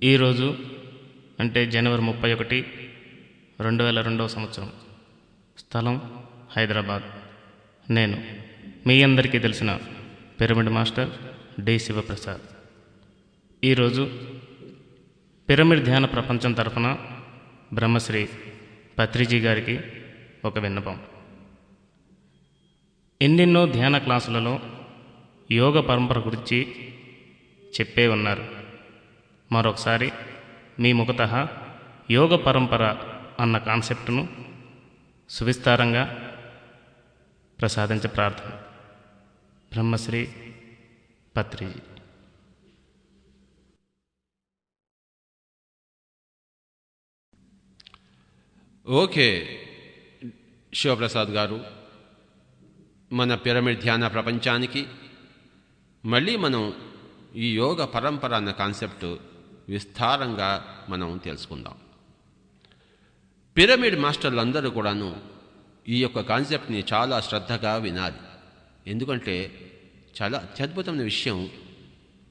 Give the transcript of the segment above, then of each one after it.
ఈరోజు అంటే జనవరి 31, 2002 సంవత్సరం. స్థలం హైదరాబాద్. నేను మీ అందరికీ తెలిసిన పిరమిడ్ మాస్టర్ డి శివప్రసాద్. ఈరోజు పిరమిడ్ ధ్యాన ప్రపంచం తరఫున బ్రహ్మశ్రీ పత్రిజీ గారికి ఒక విన్నపం. ఎన్నెన్నో ధ్యాన క్లాసులలో యోగ పరంపర గురించి చెప్పే ఉన్నారు. మరొకసారి మీ ముఖతః యోగ పరంపర అన్న కాన్సెప్ట్ను సువిస్తారంగా ప్రసాదించ ప్రార్థన. బ్రహ్మశ్రీ పత్రిజీ. ఓకే శివప్రసాద్ గారు, మన పిరమిడ్ ధ్యాన ప్రపంచానికి మళ్ళీ మనం ఈ యోగ పరంపర అన్న కాన్సెప్ట్ విస్తారంగా మనం తెలుసుకుందాం. పిరమిడ్ మాస్టర్లు అందరూ కూడాను ఈ యొక్క కాన్సెప్ట్ని చాలా శ్రద్ధగా వినాలి. ఎందుకంటే చాలా అత్యద్భుతమైన విషయం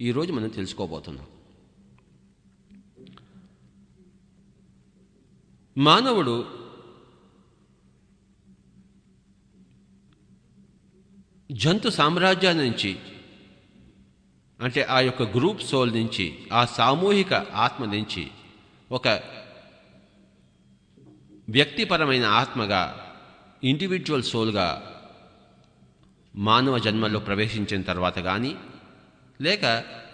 ఈరోజు మనం తెలుసుకోబోతున్నాం. మానవుడు జంతు సామ్రాజ్యం నుంచి, అంటే ఆ యొక్క గ్రూప్ సోల్ నుంచి, ఆ సామూహిక ఆత్మ నుంచి ఒక వ్యక్తిపరమైన ఆత్మగా, ఇండివిజువల్ సోల్గా మానవ జన్మలో ప్రవేశించిన తర్వాత కానీ, లేక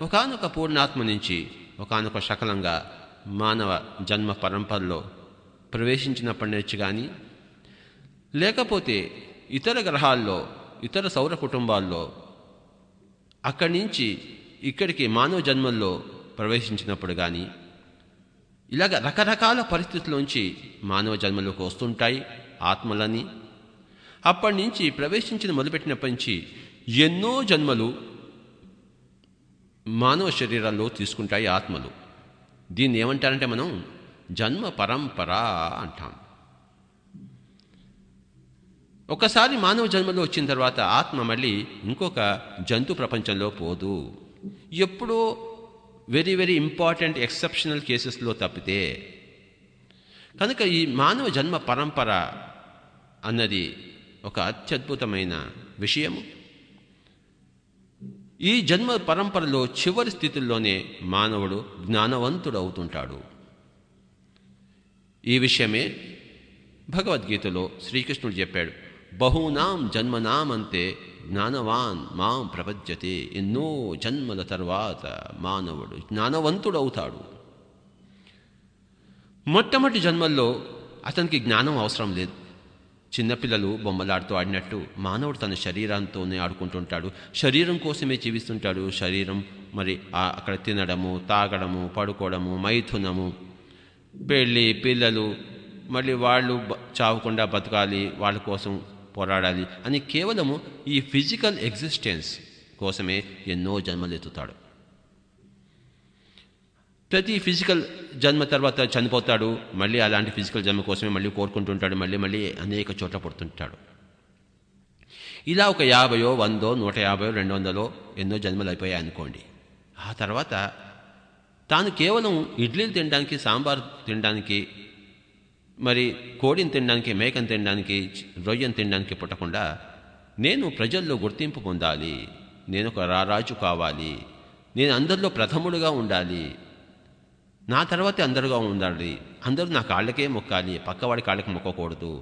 ఒకానొక పూర్ణాత్మ నుంచి ఒకానొక శకలంగా మానవ జన్మ పరంపరలో ప్రవేశించినప్పటి నుంచి కానీ, లేకపోతే ఇతర గ్రహాల్లో, ఇతర సౌర కుటుంబాల్లో అక్కడి నుంచి ఇక్కడికి మానవ జన్మల్లో ప్రవేశించినప్పుడు కానీ, ఇలాగ రకరకాల పరిస్థితుల్లోంచి మానవ జన్మలోకి వస్తుంటాయి ఆత్మలని. అప్పటి నుంచి ప్రవేశించిన మొదలుపెట్టినప్పటి నుంచి ఎన్నో జన్మలు మానవ శరీరాల్లో తీసుకుంటాయి ఆత్మలు. దీన్ని ఏమంటారంటే మనం జన్మ పరంపర అంటాం. ఒకసారి మానవ జన్మలో వచ్చిన తర్వాత ఆత్మ మళ్ళీ ఇంకొక జంతు ప్రపంచంలో పోదు. ఎప్పుడో వెరీ వెరీ ఇంపార్టెంట్ ఎక్సెప్షనల్ కేసెస్లో తప్పితే. కనుక ఈ మానవ జన్మ పరంపర అన్నది ఒక అత్యద్భుతమైన విషయము. ఈ జన్మ పరంపరలో చివరి స్థితుల్లోనే మానవుడు జ్ఞానవంతుడు అవుతుంటాడు. ఈ విషయమే భగవద్గీతలో శ్రీకృష్ణుడు చెప్పాడు. బహూనాం జన్మనామంతే జ్ఞానవాన్ మాం ప్రపద్యతే. ఎన్నో జన్మల తర్వాత మానవుడు జ్ఞానవంతుడవుతాడు. మొట్టమొదటి జన్మల్లో అతనికి జ్ఞానం అవసరం లేదు. చిన్నపిల్లలు బొమ్మలాడుతూ ఆడినట్టు మానవుడు తన శరీరంతోనే ఆడుకుంటుంటాడు. శరీరం కోసమే జీవిస్తుంటాడు. శరీరం మరి అక్కడ తినడము, తాగడము, పడుకోవడము, మైథునము, పెళ్ళి, పిల్లలు, మళ్ళీ వాళ్ళు చావకుండా బతకాలి, వాళ్ళ కోసం పోరాడాలి అని కేవలము ఈ ఫిజికల్ ఎగ్జిస్టెన్స్ కోసమే ఎన్నో జన్మలు ఎత్తుతాడు. ప్రతి ఫిజికల్ జన్మ తర్వాత చనిపోతాడు. మళ్ళీ అలాంటి ఫిజికల్ జన్మ కోసమే మళ్ళీ కోరుకుంటుంటాడు. మళ్ళీ అనేక చోట్ల పుడుతుంటాడు. ఇలా ఒక 50, 100, 150, 200 ఎన్నో జన్మలు అయిపోయాయి అనుకోండి. ఆ తర్వాత తాను కేవలం ఇడ్లీలు తినడానికి, సాంబార్ తినడానికి, మరి కోడిని తినడానికి, మేకను తినడానికి, రొయ్యను తినడానికి పుట్టకుండా నేను ప్రజల్లో గుర్తింపు పొందాలి, నేను ఒక రారాజు కావాలి, నేను అందరిలో ప్రథముడుగా ఉండాలి, నా తర్వాతే అందరుగా ఉండాలి, అందరూ నా కాళ్ళకే మొక్కాలి, పక్కవాడి కాళ్ళకి మొక్కకూడదు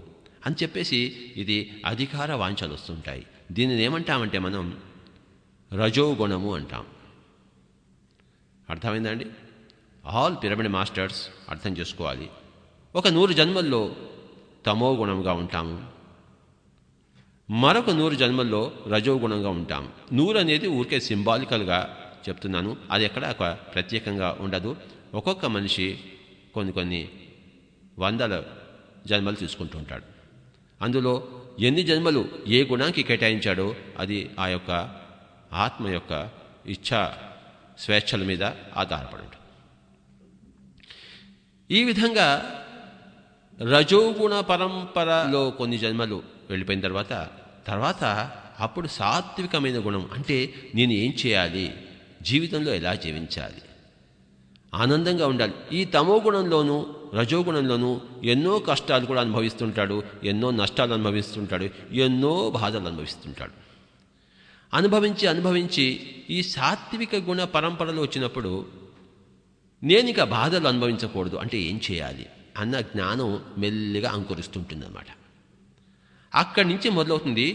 అని చెప్పేసి ఇది అధికార వాంఛలు వస్తుంటాయి. దీనిని ఏమంటామంటే మనం రజోగుణము అంటాం. అర్థమైందండి? ఆల్ పిరమిడ్ మాస్టర్స్ అర్థం చేసుకోవాలి. ఒక 100 జన్మల్లో తమో గుణంగా ఉంటాము, మరొక 100 జన్మల్లో రజోగుణంగా ఉంటాము. 100 అనేది ఊరికే సింబాలికల్గా చెప్తున్నాను. అది ఎక్కడ ఒక ప్రత్యేకంగా ఉండదు. ఒక్కొక్క మనిషి కొన్ని వందల జన్మలు తీసుకుంటూ ఉంటాడు. అందులో ఎన్ని జన్మలు ఏ గుణానికి కేటాయించాడో అది ఆ యొక్క ఆత్మ యొక్క ఇచ్ఛా స్వేచ్ఛల మీద ఆధారపడి ఉంటుంది. ఈ విధంగా రజోగుణ పరంపరలో కొన్ని జన్మలు వెళ్ళిపోయిన తర్వాత అప్పుడు సాత్వికమైన గుణం అంటే నేను ఏం చేయాలి, జీవితంలో ఎలా జీవించాలి ఆనందంగా ఉండాలి. ఈ తమో గుణంలోనూ రజోగుణంలోనూ ఎన్నో కష్టాలు కూడా అనుభవిస్తుంటాడు, ఎన్నో నష్టాలు అనుభవిస్తుంటాడు, ఎన్నో బాధలు అనుభవిస్తుంటాడు. అనుభవించి ఈ సాత్విక గుణ పరంపరలో వచ్చినప్పుడు నేను ఇక బాధలు అనుభవించకూడదు అంటే ఏం చేయాలి అన్న జ్ఞానం మెల్లిగా అంకురిస్తుంటుందన్నమాట. అక్కడి నుంచి మొదలవుతుంది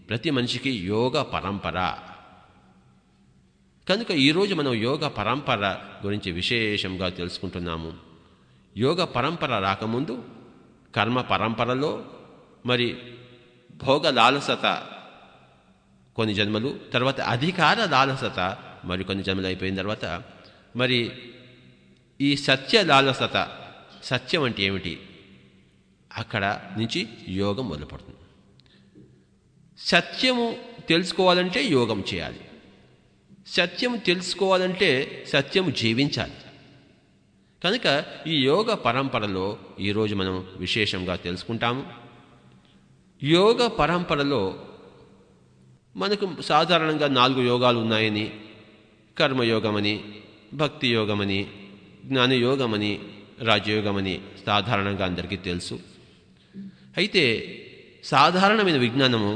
ప్రతి మనిషికి యోగ పరంపర. కనుక ఈరోజు మనం యోగ పరంపర గురించి విశేషంగా తెలుసుకుంటున్నాము. యోగ పరంపర రాకముందు కర్మ పరంపరలో మరి భోగ లాలసత కొన్ని జన్మలు, తర్వాత అధికార లాలసత మరి కొన్ని జన్మలు అయిపోయిన తర్వాత మరి ఈ సత్య లాలసత, సత్యం అంటే ఏమిటి, అక్కడ నుంచి యోగం మొదలుపడుతుంది. సత్యము తెలుసుకోవాలంటే యోగం చేయాలి. సత్యం తెలుసుకోవాలంటే సత్యము జీవించాలి. కనుక ఈ యోగ పరంపరలో ఈరోజు మనం విశేషంగా తెలుసుకుంటాము. యోగ పరంపరలో మనకు సాధారణంగా 4 యోగాలు ఉన్నాయని, కర్మయోగమని, భక్తి యోగమని, జ్ఞానయోగమని, రాజయోగమని సాధారణంగా అందరికీ తెలుసు. అయితే సాధారణమైన విజ్ఞానము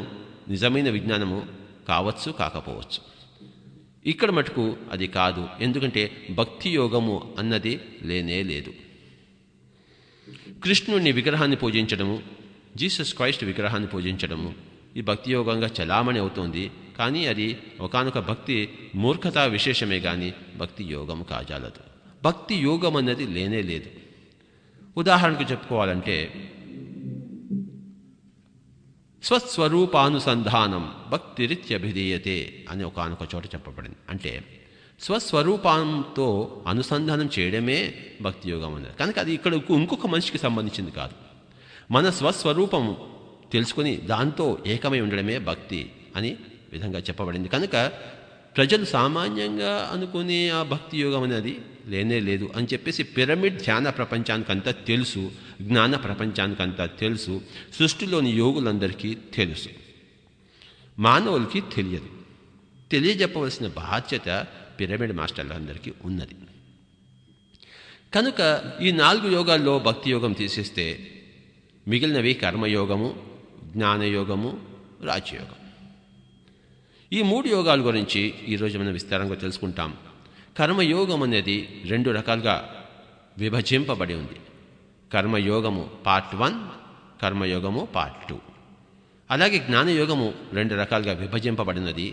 నిజమైన విజ్ఞానము కావచ్చు, కాకపోవచ్చు. ఇక్కడ మటుకు అది కాదు. ఎందుకంటే భక్తి యోగము అన్నది లేనే లేదు. కృష్ణుని విగ్రహాన్ని పూజించడము, జీసస్ క్రైస్ట్ విగ్రహాన్ని పూజించడము ఈ భక్తి యోగంగా చలామణి అవుతోంది. కానీ అది ఒకానొక భక్తి మూర్ఖతా విశేషమే కానీ భక్తి యోగం కాజాలదు. భక్తి యోగం అన్నది లేనే లేదు. ఉదాహరణకు చెప్పుకోవాలంటే స్వస్వరూపానుసంధానం భక్తిరిత్యభిధీయతే అని ఒకానొక చోట చెప్పబడింది. అంటే స్వస్వరూపంతో అనుసంధానం చేయడమే భక్తి యోగం అన్నది. కనుక అది ఇక్కడ ఇంకొక మనిషికి సంబంధించింది కాదు. మన స్వస్వరూపం తెలుసుకుని దాంతో ఏకమై ఉండడమే భక్తి అని విధంగా చెప్పబడింది. కనుక ప్రజలు సామాన్యంగా అనుకునే ఆ భక్తి యోగం అనేది లేనే లేదు అని చెప్పేసి పిరమిడ్ ధ్యాన ప్రపంచానికంతా తెలుసు, జ్ఞాన ప్రపంచానికంతా తెలుసు, సృష్టిలోని యోగులందరికీ తెలుసు, మానవులకి తెలియదు. తెలియజెప్పవలసిన బాధ్యత పిరమిడ్ మాస్టర్లందరికీ ఉన్నది. కనుక ఈ 4 యోగాల్లో భక్తి యోగం తీసేస్తే మిగిలినవి కర్మయోగము, జ్ఞానయోగము, రాజయోగం. ఈ 3 యోగాల గురించి ఈరోజు మనం విస్తారంగా తెలుసుకుంటాం. కర్మయోగం అనేది 2 రకాలుగా విభజింపబడి ఉంది. కర్మయోగము పార్ట్ 1, కర్మయోగము పార్ట్ 2. అలాగే జ్ఞానయోగము 2 రకాలుగా విభజింపబడినది.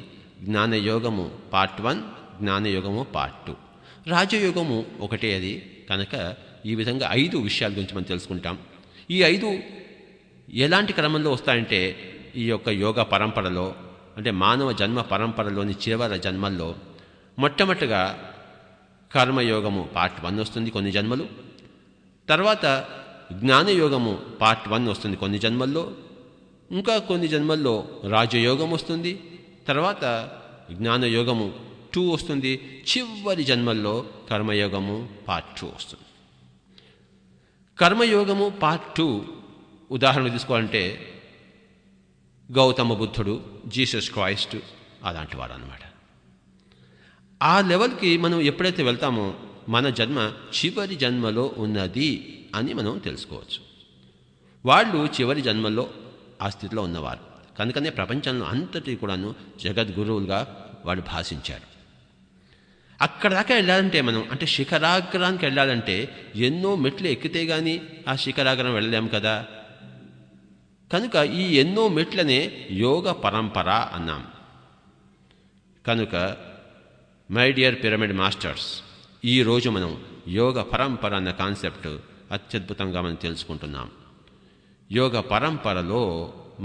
జ్ఞానయోగము పార్ట్ 1, జ్ఞానయోగము పార్ట్ 2. రాజయోగము ఒకటే అది. కనుక ఈ విధంగా 5 విషయాల గురించి మనం తెలుసుకుంటాం. ఈ 5 ఎలాంటి క్రమంలో వస్తాయంటే ఈ యొక్క యోగ పరంపరలో, అంటే మానవ జన్మ పరంపరలోని చివరి జన్మల్లో మొట్టమొదటిగా కర్మయోగము పార్ట్ 1 వస్తుంది కొన్ని జన్మలు. తర్వాత జ్ఞానయోగము పార్ట్ 1 వస్తుంది కొన్ని జన్మల్లో. ఇంకా కొన్ని జన్మల్లో రాజయోగం వస్తుంది. తర్వాత జ్ఞానయోగము 2 వస్తుంది. చివరి జన్మల్లో కర్మయోగము పార్ట్ 2 వస్తుంది. కర్మయోగము పార్ట్ 2 ఉదాహరణ తీసుకోవాలంటే గౌతమ బుద్ధుడు, జీసస్ క్రైస్ట్ అలాంటి వాడు అన్నమాట. ఆ లెవెల్కి మనం ఎప్పుడైతే వెళ్తామో మన జన్మ చివరి జన్మలో ఉన్నది అని మనం తెలుసుకోవచ్చు. వాళ్ళు చివరి జన్మల్లో ఆ స్థితిలో ఉన్నవారు. కనుకనే ప్రపంచంలో అంతటి కూడాను జగద్గురువులుగా వాళ్ళు భాషించారు. అక్కడ దాకా వెళ్ళాలంటే మనం, అంటే శిఖరాగ్రానికి వెళ్ళాలంటే ఎన్నో మెట్లు ఎక్కితే కానీ ఆ శిఖరాగ్రం వెళ్ళలేము కదా. కనుక ఈ ఎన్నో మెట్లనే యోగ పరంపర అన్నాం. కనుక మై డియర్ పిరమిడ్ మాస్టర్స్, ఈరోజు మనం యోగ పరంపర అన్న కాన్సెప్ట్ అత్యద్భుతంగా మనం తెలుసుకుంటున్నాం. యోగ పరంపరలో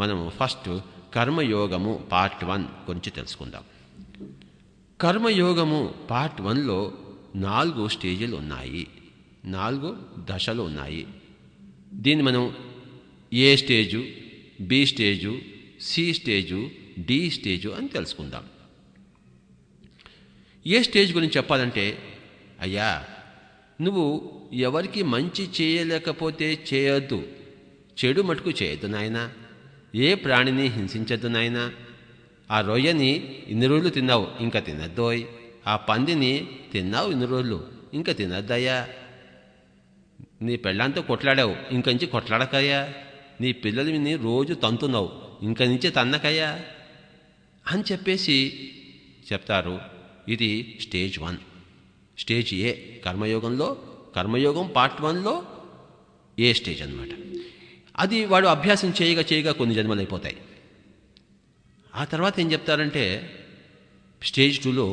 మనము ఫస్ట్ కర్మయోగము పార్ట్ 1 గురించి తెలుసుకుందాం. కర్మయోగము పార్ట్ 1లో 4 స్టేజీలు ఉన్నాయి, 4 దశలు ఉన్నాయి. దీన్ని మనం A stage, B stage, C stage, D stage అని తెలుసుకుందాం. ఏ స్టేజ్ గురించి చెప్పాలంటే, అయ్యా నువ్వు ఎవరికి మంచి చేయలేకపోతే చేయొద్దు, చెడు మటుకు చేయొద్దు నాయనా, ఏ ప్రాణిని హింసించద్దు నాయనా, ఆ రొయ్యని ఇన్ని రోజులు తిన్నావు ఇంకా తినద్దోయ్, ఆ పందిని తిన్నావు ఇన్ని రోజులు ఇంకా తినద్దయ్యా. నీ పెళ్ళాంతో కొట్లాడావు, ఇంక నుంచి కొట్లాడకయ్యా. నీ పిల్లలని రోజు తంతున్నావు, ఇంక నుంచి తన్నకయ్యా అని చెప్పేసి చెప్తారు. ఇది స్టేజ్ 1. స్టేజ్ ఏ కర్మయోగం పార్ట్ 1లో ఏ స్టేజ్ అన్నమాట. అది వాడు అభ్యాసం చేయగా కొన్ని జన్మలు అయిపోతాయి. ఆ తర్వాత ఏం చెప్తారంటే స్టేజ్ 2లో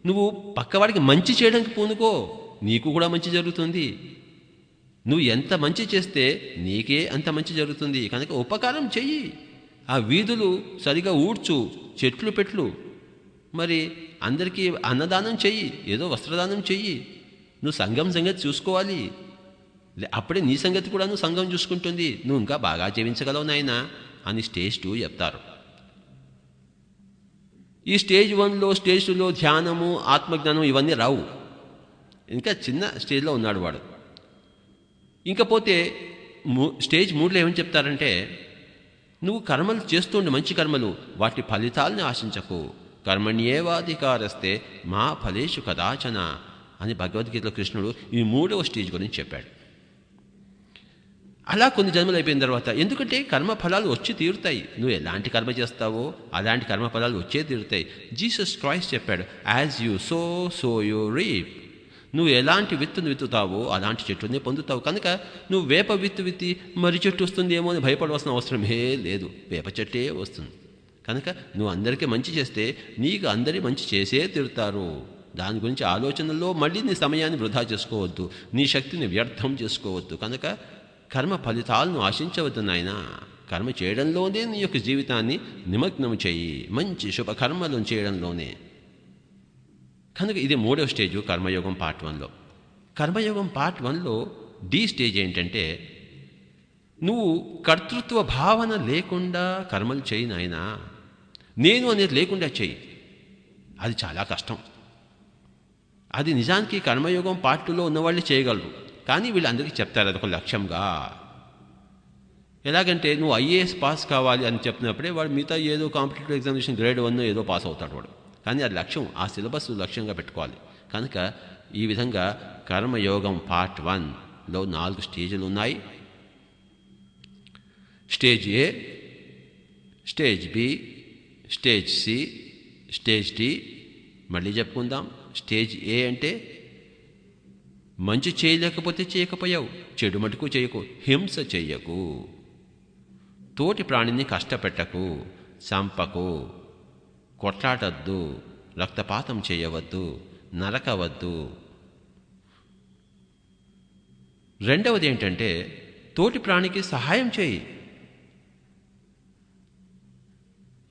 నువ్వు పక్కవాడికి మంచి చేయడానికి పూనుకో, నీకు కూడా మంచి జరుగుతుంది. నువ్వు ఎంత మంచి చేస్తే నీకే అంత మంచి జరుగుతుంది. కనుక ఉపకారం చెయ్యి. ఆ వీధులు సరిగా ఊడ్చు, చెట్లు పెట్లు, మరి అందరికీ అన్నదానం చెయ్యి, ఏదో వస్త్రదానం చెయ్యి. నువ్వు సంఘం సంగతి చూసుకోవాలి. అప్పుడే నీ సంగతి కూడా నువ్వు సంఘం చూసుకుంటుంది. నువ్వు ఇంకా బాగా జీవించగలవు నాయనా అని స్టేజ్ 2 చెప్తారు. ఈ స్టేజ్ 1లో స్టేజ్ 2లో ధ్యానము, ఆత్మజ్ఞానం ఇవన్నీ రావు. ఇంకా చిన్న స్టేజ్లో ఉన్నాడు వాడు. ఇంకపోతే స్టేజ్ 3లో ఏమని చెప్తారంటే నువ్వు కర్మలు చేస్తుండే మంచి కర్మలు, వాటి ఫలితాలని ఆశించకు. కర్మణ్యేవాధికారస్తే మా ఫలేషు కదాచన అని భగవద్గీతలో కృష్ణుడు ఈ 3వ స్టేజ్ గురించి చెప్పాడు. అలా కొన్ని జన్మలు అయిపోయిన తర్వాత, ఎందుకంటే కర్మ ఫలాలు వచ్చి తీరుతాయి. నువ్వు ఎలాంటి కర్మ చేస్తావో అలాంటి కర్మ ఫలాలు వచ్చే తీరుతాయి. జీసస్ క్రైస్ట్ చెప్పాడు, as you so you reap. నువ్వు ఎలాంటి విత్తును విత్తుతావో అలాంటి చెట్టునే పొందుతావు. కనుక నువ్వు వేప విత్తి మరి చెట్టు వస్తుందేమో అని భయపడవలసిన అవసరమే లేదు. వేప చెట్టే వస్తుంది. కనుక నువ్వు అందరికీ మంచి చేస్తే నీకు అందరి మంచి చేసే తీరుతారు. దాని గురించి ఆలోచనల్లో మళ్ళీ నీ సమయాన్ని వృధా చేసుకోవద్దు, నీ శక్తిని వ్యర్థం చేసుకోవద్దు. కనుక కర్మ ఫలితాలను ఆశించవద్దు నాయనా. కర్మ చేయడంలోనే నీ యొక్క జీవితాన్ని నిమగ్నం చెయ్యి, మంచి శుభకర్మలను చేయడంలోనే. కనుక ఇది 3వ స్టేజు కర్మయోగం పార్ట్ 1లో. కర్మయోగం పార్ట్ 1లో డి స్టేజ్ ఏంటంటే నువ్వు కర్తృత్వ భావన లేకుండా కర్మలు చేయి నాయనా. నేను అనేది లేకుండా చెయ్యి. అది చాలా కష్టం. అది నిజానికి కర్మయోగం పార్ట్ 2లో ఉన్నవాళ్ళు చేయగలరు. కానీ వీళ్ళందరికీ చెప్తారు అదొక లక్ష్యంగా. ఎలాగంటే నువ్వు ఐఏఎస్ పాస్ కావాలి అని చెప్పినప్పుడే వాడు మిగతా ఏదో కాంపిటేటివ్ ఎగ్జామినేషన్ గ్రేడ్ 1 ఏదో పాస్ అవుతాడు వాడు. కానీ అది లక్ష్యం, ఆ సిలబస్ లక్ష్యంగా పెట్టుకోవాలి. కనుక ఈ విధంగా కర్మయోగం పార్ట్ 1లో 4 స్టేజ్లు ఉన్నాయి. Stage A, stage B, stage C, stage D. మళ్ళీ చెప్పుకుందాం. స్టేజ్ ఏ అంటే మంచి చేయలేకపోతే చేయకపోయావు, చెడు మటుకు చేయకు, హింస చెయ్యకు, తోటి ప్రాణిని కష్టపెట్టకు, చంపకు, కొట్లాటద్దు, రక్తపాతం చేయవద్దు, నరకవద్దు. రెండవది ఏంటంటే తోటి ప్రాణికి సహాయం చేయి,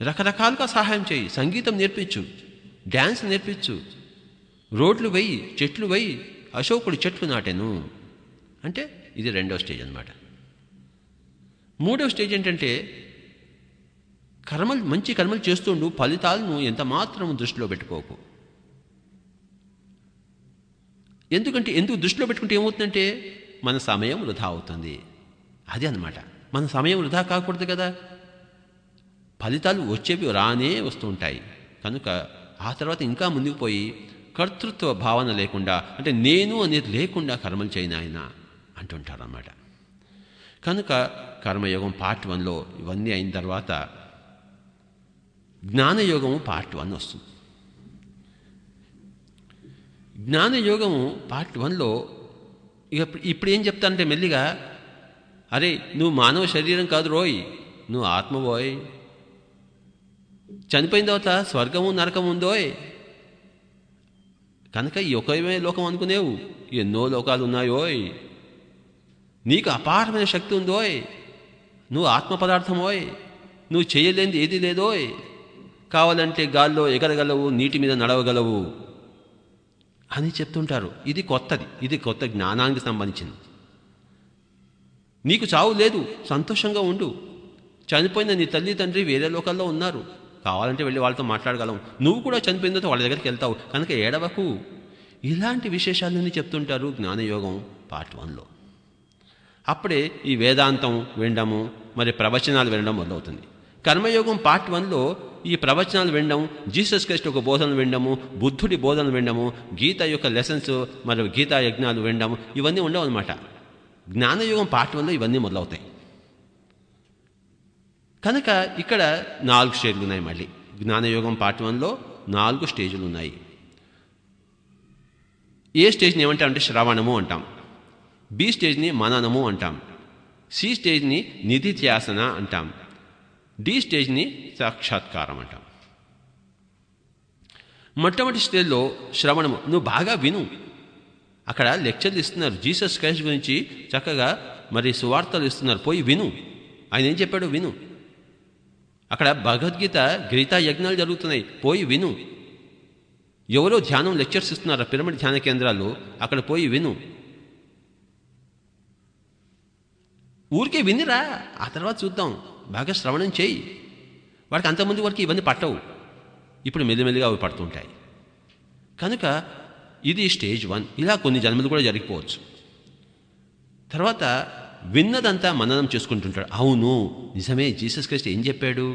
రకరకాలుగా సహాయం చేయి. సంగీతం నేర్పించు, డ్యాన్స్ నేర్పించు, రోడ్లు వెయ్యి, చెట్లు వెయ్యి. అశోకుడు చెట్లు నాటెను అంటే ఇది 2వ స్టేజ్ అన్నమాట. 3వ స్టేజ్ ఏంటంటే మంచి కర్మలు చేస్తుండు, ఫలితాలను ఎంత మాత్రం దృష్టిలో పెట్టుకోకు. ఎందుకు దృష్టిలో పెట్టుకుంటే ఏమవుతుందంటే మన సమయం వృధా అవుతుంది. అది అన్నమాట. మన సమయం వృధా కాకూడదు కదా. ఫలితాలు వచ్చేవి రానే వస్తూ ఉంటాయి. కనుక ఆ తర్వాత ఇంకా ముందుకు పోయి కర్తృత్వ భావన లేకుండా, అంటే నేను అనేది లేకుండా కర్మలు చేయను ఆయన అంటుంటారన్నమాట. కనుక కర్మయోగం పార్ట్ 1లో ఇవన్నీ అయిన తర్వాత జ్ఞానయోగము పార్ట్ 1 వస్తుంది. జ్ఞానయోగము పార్ట్ 1లో ఇప్పుడు ఏం చెప్తానంటే మెల్లిగా, అరే నువ్వు మానవ శరీరం కాదు రోయ్, నువ్వు ఆత్మబోయ్. చనిపోయిన తర్వాత స్వర్గము నరకము ఉందోయ్. కనుక ఈ ఒకమే లోకం అనుకునేవు, ఎన్నో లోకాలు ఉన్నాయోయ్. నీకు అపారమైన శక్తి ఉందోయ్. నువ్వు ఆత్మ పదార్థమోయ్. నువ్వు చేయలేనిది ఏదీ లేదోయ్. కావాలంటే గాల్లో ఎగరగలవు, నీటి మీద నడవగలవు అని చెప్తుంటారు. ఇది కొత్తది, ఇది కొత్త జ్ఞానానికి సంబంధించింది. నీకు చావు లేదు, సంతోషంగా ఉండు. చనిపోయిన నీ తల్లి తండ్రి వేరే లోకాల్లో ఉన్నారు, కావాలంటే వెళ్ళి వాళ్ళతో మాట్లాడగలవు. నువ్వు కూడా చనిపోయిన తర్వాత వాళ్ళ దగ్గరికి వెళ్తావు, కనుక ఏడవకు. ఇలాంటి విశేషాలన్నీ చెప్తుంటారు జ్ఞానయోగం పార్ట్ 1లో. అప్పుడే ఈ వేదాంతం వినడము, మరి ప్రవచనాలు వినడం మొదలవుతుంది. కర్మయోగం పార్ట్ 1లో ఈ ప్రవచనాలు వినడం, జీసస్ క్రైస్ట్ ఒక బోధనలు వినడము, బుద్ధుడి బోధనలు వినడము, గీత యొక్క లెసన్స్ మరియు గీతా యజ్ఞాలు వినడం ఇవన్నీ ఉండవు అనమాట. జ్ఞానయుగం పార్ట్ 1లో ఇవన్నీ మొదలవుతాయి. కనుక ఇక్కడ 4 స్టేజ్లు ఉన్నాయి. మళ్ళీ జ్ఞానయోగం పార్ట్ 1లో 4 స్టేజ్లు ఉన్నాయి. ఏ స్టేజ్ని ఏమంటాం అంటే శ్రవణము అంటాం, బి స్టేజ్ని మననము అంటాం, సి స్టేజ్ని నిధిధ్యాసన అంటాం, డి స్టేజ్ని సాక్షాత్కారం అంటాం. మొట్టమొదటి స్టేజ్లో శ్రవణము, నువ్వు బాగా విను. అక్కడ లెక్చర్లు ఇస్తున్నారు, జీసస్ క్రైస్ట్ గురించి చక్కగా మరి సువార్తలు ఇస్తున్నారు, పోయి విను. ఆయన ఏం చెప్పాడో విను. అక్కడ భగవద్గీత గీతా యజ్ఞాలు జరుగుతున్నాయి, పోయి విను. ఎవరో ధ్యానం లెక్చర్స్ ఇస్తున్నారు పిరమిడ్ ధ్యాన కేంద్రాలు, అక్కడ పోయి విను. ఊరికే వినిరా, ఆ తర్వాత చూద్దాం. బాగా శ్రవణం చేయి. వాడికి అంతకుముందు వరకు ఇవన్నీ పట్టవు, ఇప్పుడు మెల్లిమెల్లిగా అవి పడుతుంటాయి. కనుక ఇది స్టేజ్ 1. ఇలా కొన్ని జన్మలు కూడా జరిగిపోవచ్చు. తర్వాత విన్నదంతా మననం చేసుకుంటుంటాడు. అవును నిజమే, జీసస్ క్రైస్ట్ ఏం చెప్పాడు,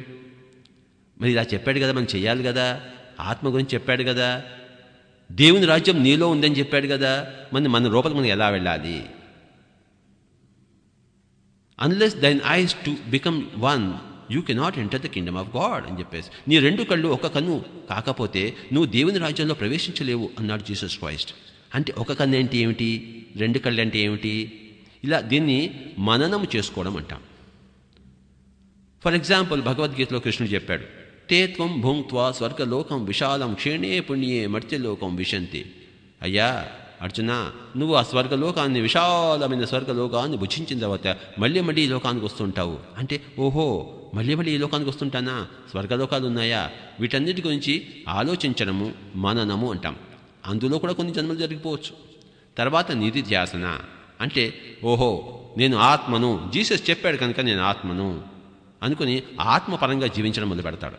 మరి ఇలా చెప్పాడు కదా, మనం చెయ్యాలి కదా, ఆత్మ గురించి చెప్పాడు కదా, దేవుని రాజ్యం నీలో ఉందని చెప్పాడు కదా, మన రూపం మనం ఎలా వెళ్ళాలి. Unless దైన్ ice to become one you cannot enter the Kingdom of God అని చెప్పేసి, నీ 2 కళ్ళు ఒక కన్ను కాకపోతే నువ్వు దేవుని రాజ్యంలో ప్రవేశించలేవు అన్నాడు జీసస్ క్రైస్ట్. అంటే ఒక కన్ను అంటే ఏమిటి, 2 కళ్ళు అంటే ఏమిటి, ఇలా దీన్ని మననము చేసుకోవడం అంటాం. ఫర్ ఎగ్జాంపుల్ భగవద్గీతలో కృష్ణుడు చెప్పాడు, తే త్వం భుంక్త్వా స్వర్గలోకం విశాలం క్షీణే పుణ్యే మర్త్యలోకం విశంతి. అయ్యా అర్జున, నువ్వు ఆ స్వర్గలోకాన్ని, విశాలమైన స్వర్గలోకాన్ని భుజించిన తర్వాత మళ్ళీ మళ్ళీ ఈ లోకానికి వస్తుంటావు. అంటే ఓహో, మళ్ళీ మళ్ళీ ఈ లోకానికి వస్తుంటానా, స్వర్గలోకాలు ఉన్నాయా, వీటన్నిటి గురించి ఆలోచించడము మననము అంటాం. అందులో కూడా కొన్ని జన్మలు జరిగిపోవచ్చు. తర్వాత నిధిధ్యాసన అంటే ఓహో నేను ఆత్మను, జీసస్ చెప్పాడు కనుక నేను ఆత్మను అనుకుని ఆత్మపరంగా జీవించడం మొదలు పెడతాడు.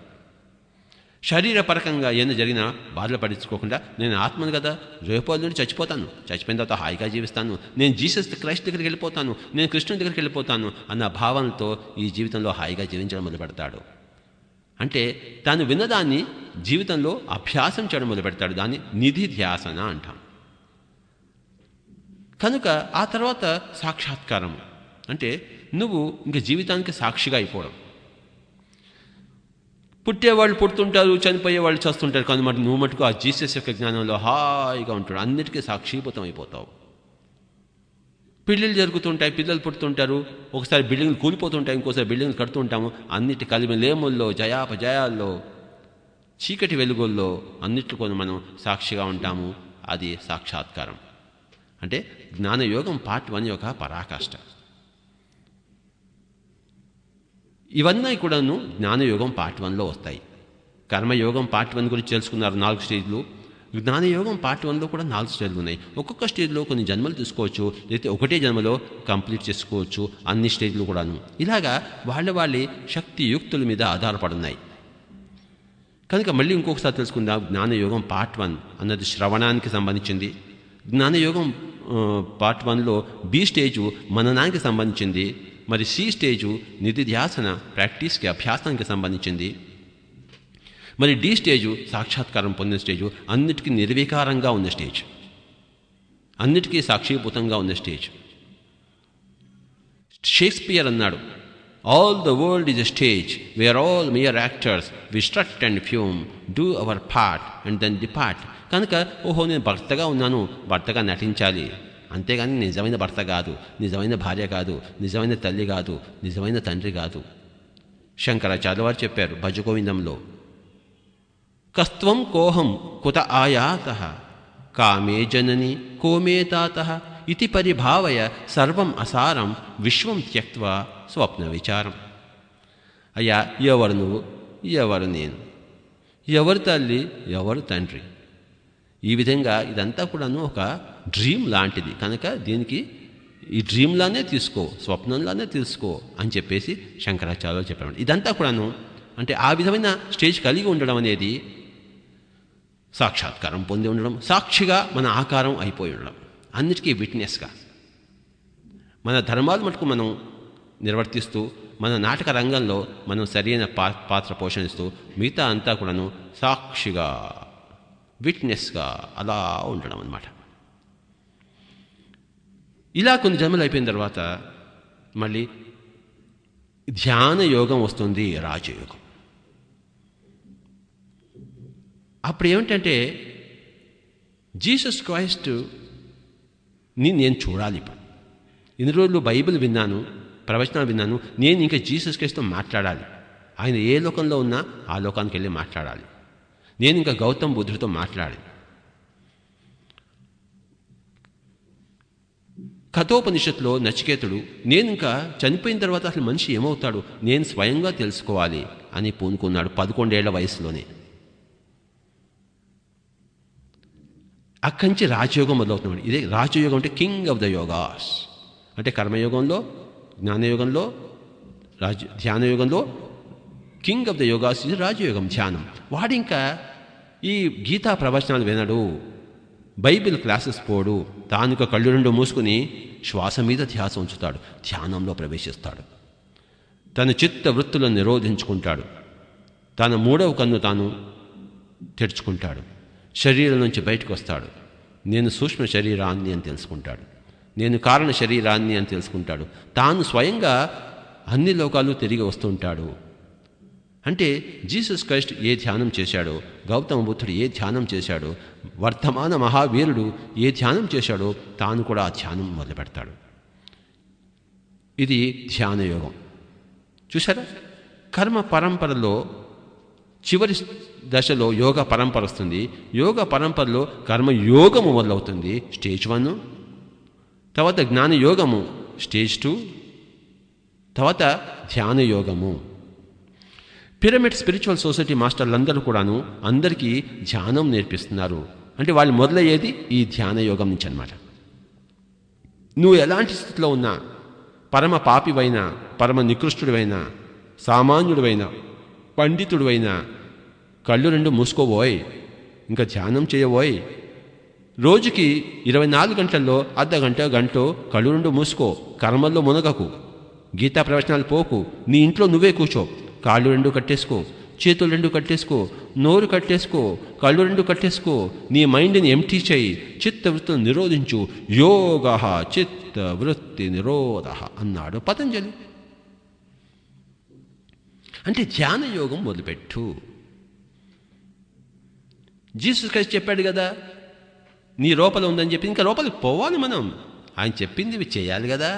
శరీరపరకంగా ఏమైనా జరిగినా బాధలు పడించుకోకుండా నేను ఆత్మను కదా, రేపటి నుండి చచ్చిపోతాను, చచ్చిపోయిన తర్వాత హాయిగా జీవిస్తాను, నేను జీసస్ క్రైస్ట్ దగ్గరికి వెళ్ళిపోతాను, నేను కృష్ణుడి దగ్గరికి వెళ్ళిపోతాను అన్న భావనతో ఈ జీవితంలో హాయిగా జీవించడం మొదలు పెడతాడు. అంటే తాను విన్నదాన్ని జీవితంలో అభ్యాసం చేయడం మొదలు పెడతాడు. దాన్ని నిధిధ్యాసన అంటాం. కనుక ఆ తర్వాత సాక్షాత్కారం అంటే నువ్వు ఇంక జీవితానికి సాక్షిగా అయిపోవడం. పుట్టేవాళ్ళు పుడుతుంటారు, చనిపోయేవాళ్ళు చేస్తుంటారు, కానీ మరి నువ్వు మటుకు ఆ జీసస్ యొక్క జ్ఞానంలో హాయిగా ఉంటాడు, అన్నిటికీ సాక్షీభూతం అయిపోతావు. పెళ్ళిళ్ళు జరుగుతుంటాయి, పిల్లలు పుడుతుంటారు, ఒకసారి బిల్డింగ్లు కూలిపోతుంటాయి, ఇంకోసారి బిల్డింగ్లు కడుతుంటాము. అన్నిటి కలిమి లేముల్లో, జయాపజయాల్లో, చీకటి వెలుగుల్లో అన్నిటిలో మనం సాక్షిగా ఉంటాము. అది సాక్షాత్కారం. అంటే జ్ఞానయోగం పార్ట్ 1 యొక్క పరాకాష్ట. ఇవన్నీ కూడాను జ్ఞానయోగం పార్ట్ 1లో వస్తాయి. కర్మయోగం పార్ట్ 1 గురించి తెలుసుకున్నారు 4 స్టేజ్లు. జ్ఞానయోగం పార్ట్ 1లో కూడా 4 స్టేజ్లు ఉన్నాయి. ఒక్కొక్క స్టేజ్లో కొన్ని జన్మలు తీసుకోవచ్చు, లేకపోతే ఒకటే జన్మలో కంప్లీట్ చేసుకోవచ్చు అన్ని స్టేజ్లు కూడాను. ఇలాగా వాళ్ళ శక్తి యుక్తుల మీద ఆధారపడున్నాయి. కనుక మళ్ళీ ఇంకొకసారి తెలుసుకుందాం. జ్ఞానయోగం పార్ట్ 1 అన్నది శ్రవణానికి సంబంధించింది. జ్ఞానయోగం పార్ట్ 1లో బి స్టేజు మననానికి సంబంధించింది, మరి సి స్టేజు నిధిధ్యాసన ప్రాక్టీస్కి అభ్యాసానికి సంబంధించింది, మరి డి స్టేజు సాక్షాత్కారం పొందిన స్టేజు, అన్నిటికీ నిర్వికారంగా ఉన్న స్టేజ్, అన్నిటికీ సాక్షీభూతంగా ఉన్న స్టేజ్. షేక్స్పియర్ అన్నాడు, all the world is a stage where all mere actors we strut and fume do our part and then depart. కనుక ఓహో నేను భర్తగా ఉన్నాను, భర్తగా నటించాలి, అంతేగాని నిజమైన భర్త కాదు, నిజమైన భార్య కాదు, నిజమైన తల్లి కాదు, నిజమైన తండ్రి కాదు. శంకరాచార్య వారు చెప్పారు భజగోవిందంలో, కస్త్వం కోహం కుత ఆయాతః కామే జనని కోమే తాతః ఇతి పరిభావయ సర్వం అసారం విశ్వం త్యక్త్వా స్వప్న విచారం. అయ్యా ఎవరు నువ్వు, ఎవరు నేను, ఎవరు తల్లి, ఎవరు తండ్రి, ఈ విధంగా ఇదంతా కూడాను ఒక డ్రీమ్ లాంటిది. కనుక దీనికి ఈ డ్రీమ్లానే తీసుకో, స్వప్నంలానే తీసుకో అని చెప్పేసి శంకరాచార్యులు చెప్పారు. ఇదంతా కూడాను అంటే ఆ విధమైన స్టేజ్ కలిగి ఉండడం అనేది సాక్షాత్కారం పొంది ఉండడం, సాక్షిగా మన ఆకారం అయిపోయి ఉండడం, అన్నిటికీ విట్నెస్గా మన ధర్మాలు మటుకు మనం నిర్వర్తిస్తూ మన నాటక రంగంలో మనం సరైన పాత్ర పోషణిస్తూ మిగతా అంతా కూడాను సాక్షిగా, విట్నెస్గా అలా ఉండడం అన్నమాట. ఇలా కొన్ని జన్మలు అయిపోయిన తర్వాత మళ్ళీ ధ్యాన యోగం వస్తుంది, రాజయోగం. అప్పుడు ఏమిటంటే జీసస్ క్రైస్ట్ నేను చూడాలి. ఇప్పుడు ఇన్ని రోజులు బైబిల్ విన్నాను, ప్రవచనాలు విన్నాను, నేను ఇంకా జీసస్ క్రైస్ట్తో మాట్లాడాలి. ఆయన ఏ లోకంలో ఉన్నా ఆ లోకానికి వెళ్ళి మాట్లాడాలి. నేను ఇంకా గౌతమ్ బుద్ధుడితో మాట్లాడాలి. కఠోపనిషత్తులో నచికేతుడు నేను ఇంకా చనిపోయిన తర్వాత అసలు మనిషి ఏమవుతాడు నేను స్వయంగా తెలుసుకోవాలి అని పూనుకున్నాడు 11 ఏళ్ల వయసులోనే. అక్కడి నుంచి రాజయోగం మొదలవుతున్నాడు. ఇదే రాజయోగం అంటే కింగ్ ఆఫ్ ద యోగాస్. అంటే కర్మయోగంలో, జ్ఞానయోగంలో, ధ్యానయోగంలో కింగ్ ఆఫ్ ద యోగాస్ ఇది రాజయోగం, ధ్యానం. వాడు ఇంకా ఈ గీతా ప్రవచనాలు వినడు, బైబిల్ క్లాసెస్ పోడు, తానుక కళ్ళు రెండు మూసుకుని శ్వాస మీద ధ్యాస ఉంచుతాడు, ధ్యానంలో ప్రవేశిస్తాడు. తన చిత్త వృత్తులను నిరోధించుకుంటాడు. తన మూడవ కన్ను తాను తెరుచుకుంటాడు. శరీరం నుంచి బయటకు వస్తాడు. నేను సూక్ష్మ శరీరాన్ని అని తెలుసుకుంటాడు. నేను కారణ శరీరాన్ని అని తెలుసుకుంటాడు. తాను స్వయంగా అన్ని లోకాలు తిరిగి వస్తుంటాడు. అంటే జీసస్ క్రైస్ట్ ఏ ధ్యానం చేశాడో, గౌతమ బుద్ధుడు ఏ ధ్యానం చేశాడో, వర్తమాన మహావీరుడు ఏ ధ్యానం చేశాడో తాను కూడా ఆ ధ్యానం మొదలు పెడతాడు. ఇది ధ్యానయోగం. చూసారా? కర్మ పరంపరలో చివరి దశలో యోగ పరంపర వస్తుంది. యోగ పరంపరలో కర్మయోగము మొదలవుతుంది, స్టేజ్ 1. తర్వాత జ్ఞానయోగము స్టేజ్ 2. తర్వాత ధ్యానయోగము. పిరమిడ్ స్పిరిచువల్ సొసైటీ మాస్టర్లందరూ కూడాను అందరికీ ధ్యానం నేర్పిస్తున్నారు. అంటే వాళ్ళు మొదలయ్యేది ఈ ధ్యానయోగం నుంచి అన్నమాట. నువ్వు ఎలాంటి స్థితిలో ఉన్నా, పరమ పాపివైనా, పరమ నికృష్టుడివైనా, సామాన్యుడివైనా, పండితుడివైనా కళ్ళు రెండు మూసుకోబోయ్, ఇంకా ధ్యానం చేయబోయ్. రోజుకి 24 గంటల్లో అర్ధగంట గంటో కళ్ళు రెండు మూసుకో, కర్మల్లో మునగకు, గీతా ప్రవచనాలు పోకు, నీ ఇంట్లో నువ్వే కూర్చో, కాళ్ళు రెండు కట్టేసుకో, చేతులు రెండు కట్టేసుకో, నోరు కట్టేసుకో, కళ్ళు రెండు కట్టేసుకో, నీ మైండ్ని ఎంటీ చేయి, చిత్త వృత్తిని నిరోధించు. యోగ చిత్త వృత్తి నిరోధ అన్నాడు పతంజలి. అంటే ధ్యాన యోగం మొదలుపెట్టు. జీసస్ క్రైస్ట్ చెప్పాడు కదా, నీ లోపల ఉందని చెప్పి ఇంకా లోపలికి పోవాలి మనం. ఆయన చెప్పింది ఇవి చేయాలి కదా.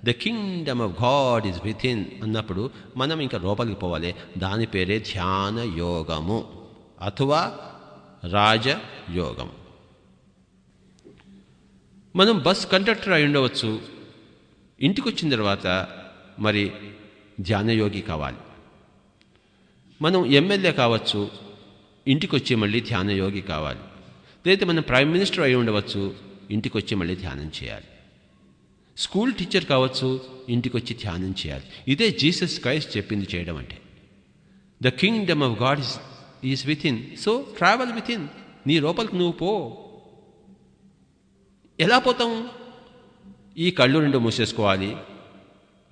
The Kingdom of God is with in అన్నప్పుడు మనం ఇంకా లోపలికి పోవాలి. దాని పేరే ధ్యాన యోగము అథవా రాజయోగం. మనం బస్ కండక్టర్ అయి ఉండవచ్చు, ఇంటికి వచ్చిన తర్వాత మరి ధ్యానయోగి కావాలి. మనం ఎమ్మెల్యే కావచ్చు, ఇంటికి వచ్చి మళ్ళీ ధ్యానయోగి కావాలి. లేదా మనం ప్రైమ్ మినిస్టర్ అయి ఉండవచ్చు, ఇంటికి వచ్చి మళ్ళీ ధ్యానం చేయాలి. స్కూల్ టీచర్ కావచ్చు, ఇంటికి వచ్చి ధ్యానం చేయాలి. ఇదే జీసస్ క్రైస్ట్ చెప్పింది చేయడం అంటే. The Kingdom of God is with in, so travel with in. నీ లోపలికి నువ్వు పో. ఎలా పోతావు? ఈ కళ్ళు రెండు మూసేసుకోవాలి,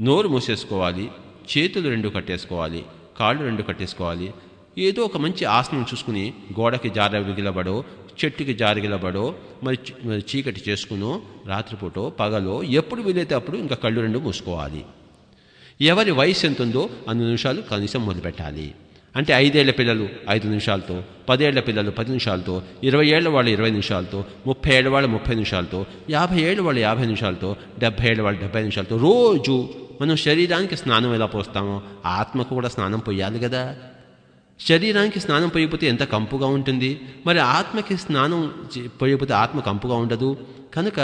నోరు మూసేసుకోవాలి, చేతులు రెండు కట్టేసుకోవాలి, కాళ్ళు రెండు కట్టేసుకోవాలి. ఏదో ఒక మంచి ఆసనం చూసుకుని గోడకి జారగిలబడో, చెట్టుకి జారగిలబడో, మరి చీకటి చేసుకునో, రాత్రిపూటో పగలో ఎప్పుడు వీలైతే అప్పుడు ఇంకా కళ్ళు రెండు మూసుకోవాలి. ఎవరి వయసు ఎంత ఉందో అన్ని నిమిషాలు కనీసం మొదలుపెట్టాలి. అంటే 5 ఏళ్ల పిల్లలు 5 నిమిషాలతో, 10 ఏళ్ల పిల్లలు 10 నిమిషాలతో, 20 ఏళ్ల వాళ్ళు 20 నిమిషాలతో, 30 ఏళ్ల వాళ్ళు 30 నిమిషాలతో, 50 ఏళ్ల వాళ్ళు 50 నిమిషాలతో, 70 ఏళ్ల వాళ్ళు 70 నిమిషాలతో. రోజు మనం శరీరానికి స్నానం ఎలా పోస్తామో ఆత్మకు కూడా స్నానం పోయాలి కదా. శరీరానికి స్నానం పోయకపోతే ఎంత కంపుగా ఉంటుంది, మరి ఆత్మకి స్నానం పోయకపోతే ఆత్మ కంపుగా ఉండదు. కనుక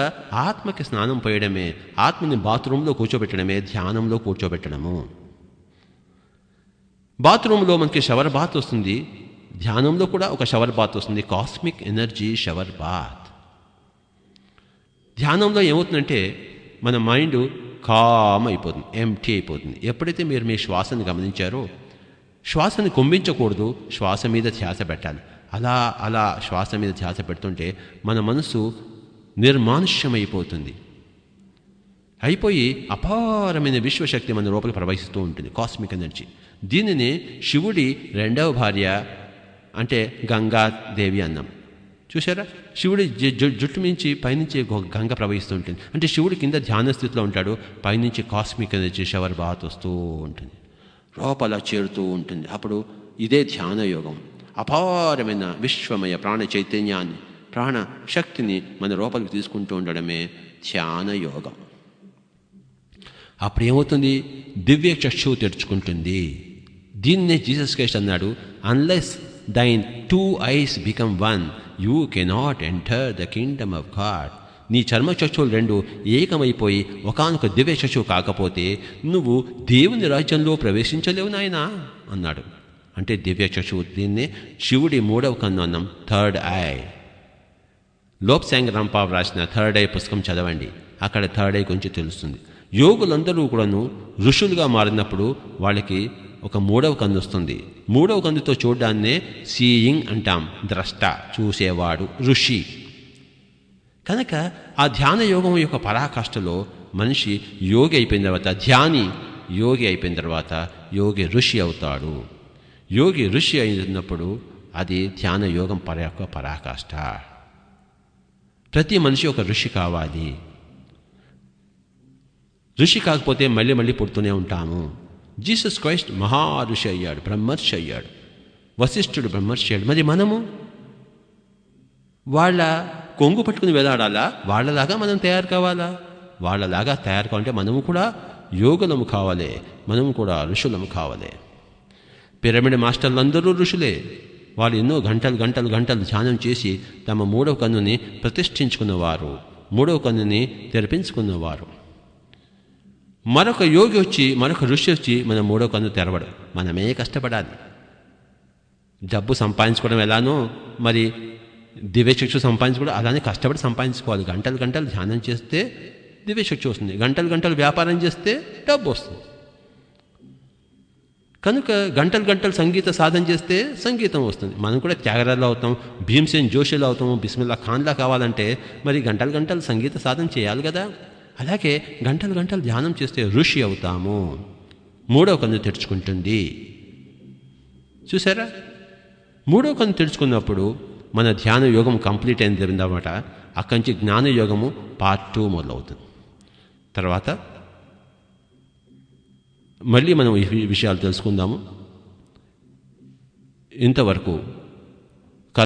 ఆత్మకి స్నానం పోయడమే, ఆత్మని బాత్రూంలో కూర్చోబెట్టడమే ధ్యానంలో కూర్చోబెట్టడము. బాత్రూంలో మనకి షవర్ బాత్ వస్తుంది, ధ్యానంలో కూడా ఒక షవర్ బాత్ వస్తుంది, కాస్మిక్ ఎనర్జీ షవర్ బాత్. ధ్యానంలో ఏమవుతుందంటే మన మైండ్ కామ్ అయిపోతుంది, ఎంటీ అయిపోతుంది. ఎప్పుడైతే మీరు మీ శ్వాసను గమనించారో, శ్వాసని కుంభించకూడదు, శ్వాస మీద ధ్యాస పెట్టాలి. అలా అలా శ్వాస మీద ధ్యాస పెడుతుంటే మన మనసు నిర్మానుష్యమైపోతుంది. అయిపోయి అపారమైన విశ్వశక్తి మన లోపల ప్రవహిస్తూ ఉంటుంది, కాస్మిక్ ఎనర్జీ. దీనిని శివుడి రెండవ భార్య అంటే గంగాదేవి అన్నాం. చూసారా, శివుడి జుట్టు మించి పైనుంచి గంగ ప్రవహిస్తూ ఉంటుంది. అంటే శివుడి కింద ధ్యాన స్థితిలో ఉంటాడు, పైనుంచి కాస్మిక్ ఎనర్జీ షవర్ బాత్ వస్తూ ఉంటుంది, లోపల చేరుతూ ఉంటుంది. అప్పుడు ఇదే ధ్యాన యోగం. అపారమైన విశ్వమయ ప్రాణ చైతన్యాన్ని, ప్రాణ శక్తిని మన లోపలికి తీసుకుంటూ ఉండడమే ధ్యాన యోగం. అప్పుడు ఏమవుతుంది? దివ్య చక్షువు తెరుచుకుంటుంది. దీన్నే జీసస్ క్రైస్ట్ అన్నాడు, unless దైన్ 2 eyes become one, you cannot enter the kingdom of God. నీ చర్మ చక్షువులు 2 ఏకమైపోయి ఒకానొక దివ్య చక్షువు కాకపోతే నువ్వు దేవుని రాజ్యంలో ప్రవేశించలేవు నాయనా అన్నాడు. అంటే దివ్య చక్షువు, దీన్నే శివుడి 3వ కన్ను అన్నాం, థర్డ్ ఐ. లోప్సాంగ్ రాంపావ్ రాసిన థర్డ్ ఐ పుస్తకం చదవండి, అక్కడ థర్డ్ ఐ గురించి తెలుస్తుంది. యోగులందరూ కూడాను ఋషులుగా మారినప్పుడు వాళ్ళకి ఒక 3వ కన్ను వస్తుంది. 3వ కన్నుతో చూడడాన్నే సీయింగ్ అంటాం, ద్రష్ట, చూసేవాడు, ఋషి. కనుక ఆ ధ్యాన యోగం యొక్క పరాకాష్ఠలో మనిషి యోగి అయిపోయిన తర్వాత, ధ్యాని యోగి అయిపోయిన తర్వాత యోగి ఋషి అవుతాడు. యోగి ఋషి అయినప్పుడు అది ధ్యాన యోగం యొక్క పరాకాష్ఠ. ప్రతి మనిషి ఒక ఋషి కావాలి. ఋషి కాకపోతే మళ్ళీ మళ్ళీ పుడుతూనే ఉంటాము. జీసస్ క్రైస్ట్ మహా ఋషి అయ్యాడు, బ్రహ్మర్షి అయ్యాడు, వశిష్ఠుడు బ్రహ్మర్షి అయ్యాడు. మరి మనము వాళ్ళ కొంగు పట్టుకుని వేలాడాలా? వాళ్ళలాగా మనం తయారు కావాలా? వాళ్ళలాగా తయారు కావాలంటే మనము కూడా యోగులము కావాలి, మనము కూడా ఋషులము కావాలి. పిరమిడ్ మాస్టర్లు అందరూ ఋషులే. వాళ్ళు ఎన్నో గంటలు గంటలు గంటలు ధ్యానం చేసి తమ 3వ కన్నుని ప్రతిష్ఠించుకున్నవారు, 3వ కన్నుని తెరిపించుకున్నవారు. మరొక యోగి వచ్చి, మరొక ఋషి వచ్చి మన 3వ కన్ను తెరవడు. మనమే కష్టపడాలి. డబ్బు సంపాదించుకోవడం ఎలానో మరి దివ్యశిక్ష సంపాదించుకోవడం అలానే కష్టపడి సంపాదించుకోవాలి. గంటలు గంటలు ధ్యానం చేస్తే దివ్యశిక్ష వస్తుంది, గంటలు గంటలు వ్యాపారం చేస్తే డబ్బు వస్తుంది. కనుక గంటలు గంటలు సంగీత సాధన చేస్తే సంగీతం వస్తుంది. మనం కూడా త్యాగరాజులు అవుతాం, భీమ్సేన్ జోషిలు అవుతాము, బిస్మిల్లా ఖాన్లా కావాలంటే మరి గంటలు గంటలు సంగీత సాధన చేయాలి కదా. అలాగే గంటలు గంటలు ధ్యానం చేస్తే ఋషి అవుతాము, 3వ కన్ను తెరుచుకుంటుంది. చూసారా, 3వ కన్ను తెరుచుకున్నప్పుడు మన ధ్యాన యోగం కంప్లీట్ అయింది అన్నమాట. అక్కడి నుంచి జ్ఞాన యోగము పార్ట్ 2 మొదలవుతుంది. తర్వాత మళ్ళీ మనం ఈ విషయాలు తెలుసుకుందాము. ఇంతవరకు